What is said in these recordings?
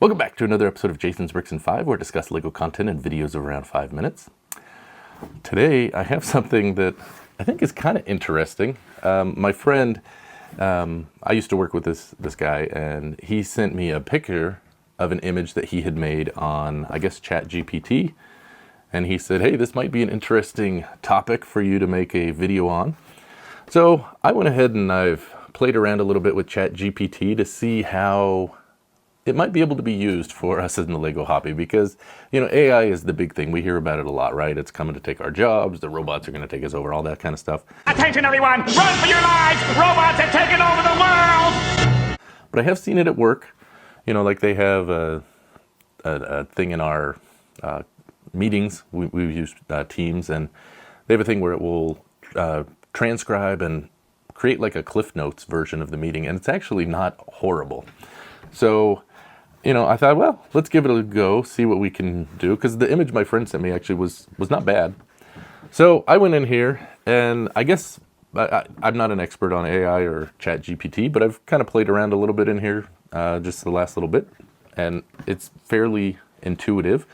Welcome back to another episode of Jason's Bricks and 5, where I discuss Lego content and videos of around 5 minutes. Today, I have something that I think is kind of interesting. My friend, I used to work with this guy, and he sent me a picture of an image that he had made on, I guess, Chat GPT. And he said, hey, this might be an interesting topic for you to make a video on. So I went ahead and I've played around a little bit with Chat GPT to see how it might be able to be used for us in the Lego hobby, because, you know, AI is the big thing. We hear about it a lot, right? It's coming to take our jobs. The robots are going to take us over, all that kind of stuff. Attention, everyone! Run for your lives! Robots have taken over the world! But I have seen it at work. You know, like they have a thing in our meetings. We've used Teams, and they have a thing where it will transcribe and create like a Cliff Notes version of the meeting, and it's actually not horrible. So, you know, I thought, well, let's give it a go, see what we can do, because the image my friend sent me actually was not bad. So I went in here, and I guess I'm not an expert on AI or Chat GPT, but I've kind of played around a little bit in here just the last little bit, and it's fairly intuitive.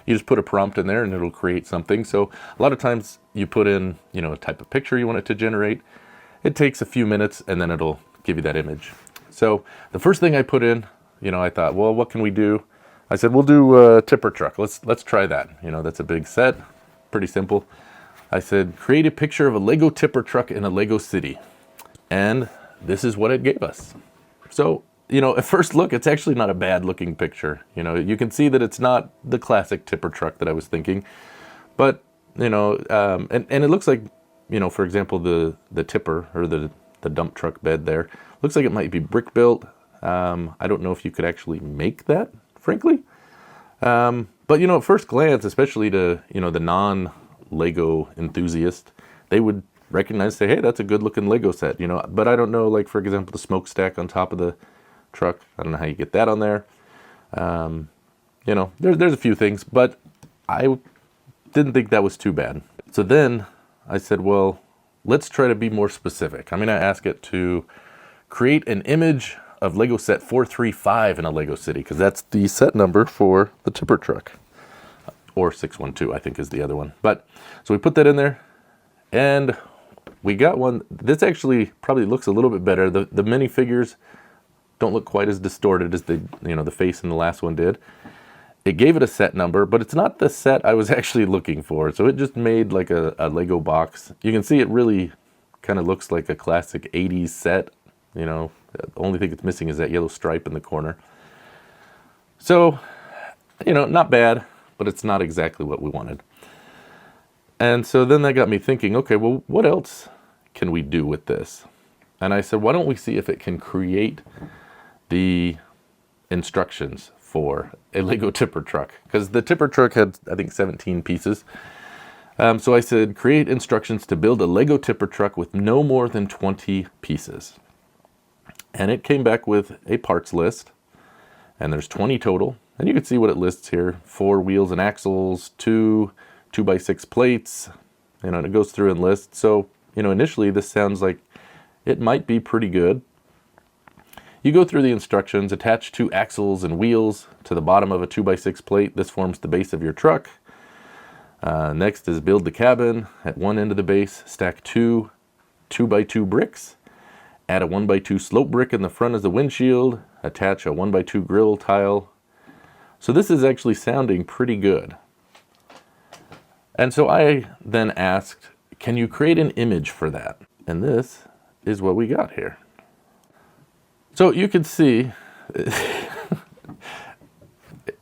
You just put a prompt in there, and it'll create something. So a lot of times you put in, you know, a type of picture you want it to generate. It takes a few minutes, and then it'll give you that image. So the first thing I put in, you know, I thought, well, what can we do? I said, we'll do a tipper truck. Let's try that. You know, that's a big set, pretty simple. I said, create a picture of a Lego tipper truck in a Lego city. And this is what it gave us. So, you know, at first look, it's actually not a bad looking picture. You know, you can see that it's not the classic tipper truck that I was thinking. But, you know, and it looks like, you know, for example, the tipper or the dump truck bed there, looks like it might be brick built. I don't know if you could actually make that, frankly. But, you know, at first glance, especially to, you know, the non-Lego enthusiast, they would recognize, say, hey, that's a good looking Lego set, you know. But I don't know, like, for example, the smokestack on top of the truck. I don't know how you get that on there. You know, there's a few things, but I didn't think that was too bad. So then I said, well, let's try to be more specific. I'm going to ask it to create an image of Lego set 435 in a Lego city, because that's the set number for the tipper truck. Or 612, I think, is the other one. But so we put that in there, and we got one. This actually probably looks a little bit better. The minifigures don't look quite as distorted as the face in the last one did. It gave it a set number, but it's not the set I was actually looking for. So it just made like a Lego box. You can see it really kind of looks like a classic 80s set. You know, the only thing it's missing is that yellow stripe in the corner. So, you know, not bad, but it's not exactly what we wanted. And so then that got me thinking, okay, well, what else can we do with this? And I said, why don't we see if it can create the instructions for a Lego tipper truck? Because the tipper truck had, I think, 17 pieces. So I said, create instructions to build a Lego tipper truck with no more than 20 pieces. And it came back with a parts list, and there's 20 total. And you can see what it lists here: 4 wheels and axles, 2 2x6 plates, you know, and it goes through and lists. So, you know, initially this sounds like it might be pretty good. You go through the instructions: attach 2 axles and wheels to the bottom of a 2x6 plate. This forms the base of your truck. Next is build the cabin. At one end of the base, stack 2 2x2 bricks. Add a 1x2 slope brick in the front as the windshield. Attach a 1x2 grill tile. So this is actually sounding pretty good. And so I then asked, can you create an image for that? And this is what we got here. So you can see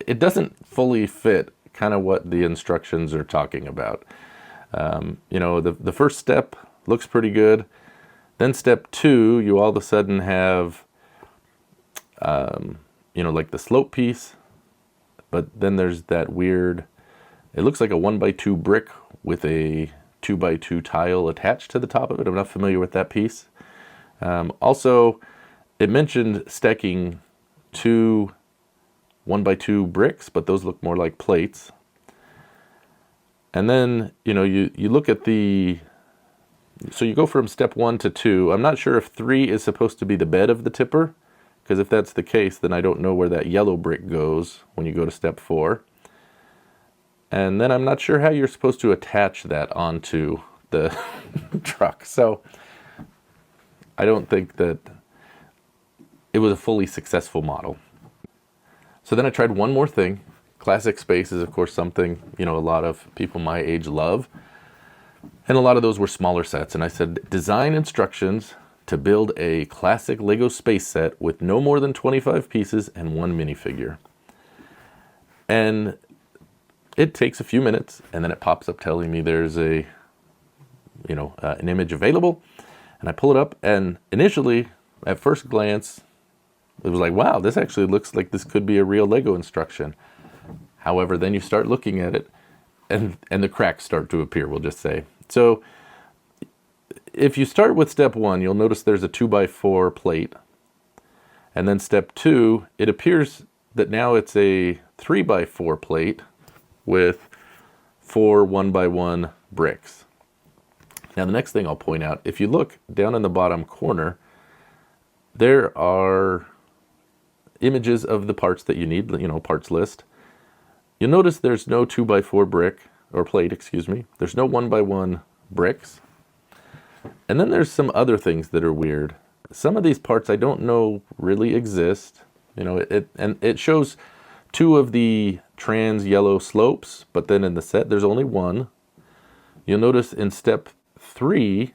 it doesn't fully fit kind of what the instructions are talking about. You know, the first step looks pretty good. Then step 2, you all of a sudden have, you know, like the slope piece, but then there's that weird, it looks like a 1x2 brick with a 2x2 tile attached to the top of it. I'm not familiar with that piece. Also, it mentioned stacking 2 1x2 bricks, but those look more like plates. And then, you know, you look at the, so you go from step 1 to 2. I'm not sure if 3 is supposed to be the bed of the tipper, because if that's the case, then I don't know where that yellow brick goes when you go to step 4. And then I'm not sure how you're supposed to attach that onto the truck. So I don't think that it was a fully successful model. So then I tried one more thing. Classic space is, of course, something, a lot of people my age love. And a lot of those were smaller sets. And I said, design instructions to build a classic Lego space set with no more than 25 pieces and 1 minifigure. And it takes a few minutes, and then it pops up telling me there's an image available. And I pull it up, and initially, at first glance, it was like, wow, this actually looks like this could be a real Lego instruction. However, then you start looking at it, and the cracks start to appear, we'll just say. So if you start with step 1, you'll notice there's a 2x4 plate. And then step 2, it appears that now it's a 3x4 plate with 4 1x1 bricks. Now the next thing I'll point out, if you look down in the bottom corner, there are images of the parts that you need, parts list. You'll notice there's no 2x4 brick, or plate, excuse me. There's no 1x1 bricks. And then there's some other things that are weird. Some of these parts I don't know really exist. It shows 2 of the trans yellow slopes, but then in the set there's only 1. You'll notice in step 3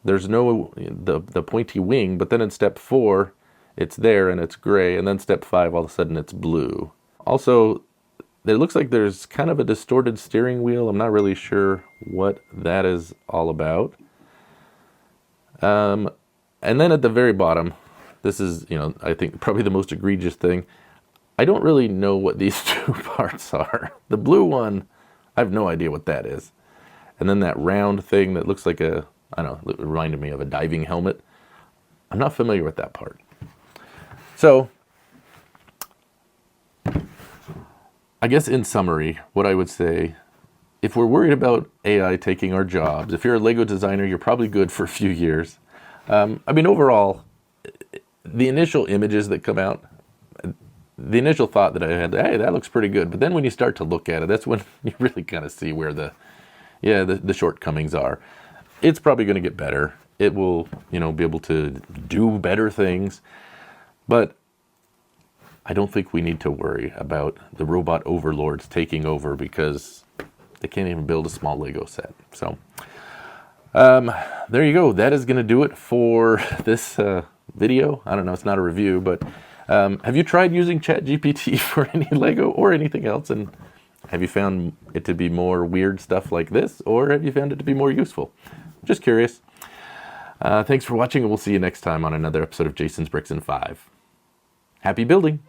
there's no the pointy wing, but then in step 4 it's there and it's gray, and then step 5 all of a sudden it's blue. Also, it looks like there's kind of a distorted steering wheel. I'm not really sure what that is all about. And then at the very bottom, this is, I think probably the most egregious thing. I don't really know what these 2 parts are. The blue one, I have no idea what that is. And then that round thing that looks like it reminded me of a diving helmet. I'm not familiar with that part. So, I guess in summary, what I would say, if we're worried about AI taking our jobs, if you're a Lego designer, you're probably good for a few years. Overall, the initial images that come out, the initial thought that I had, hey, that looks pretty good. But then when you start to look at it, that's when you really kind of see where the shortcomings are. It's probably going to get better. It will, be able to do better things. But I don't think we need to worry about the robot overlords taking over, because they can't even build a small Lego set. So there you go. That is going to do it for this video. I don't know. It's not a review, but have you tried using Chat GPT for any Lego or anything else? And have you found it to be more weird stuff like this, or have you found it to be more useful? Just curious. Thanks for watching, and we'll see you next time on another episode of Jason's Bricks and 5. Happy building!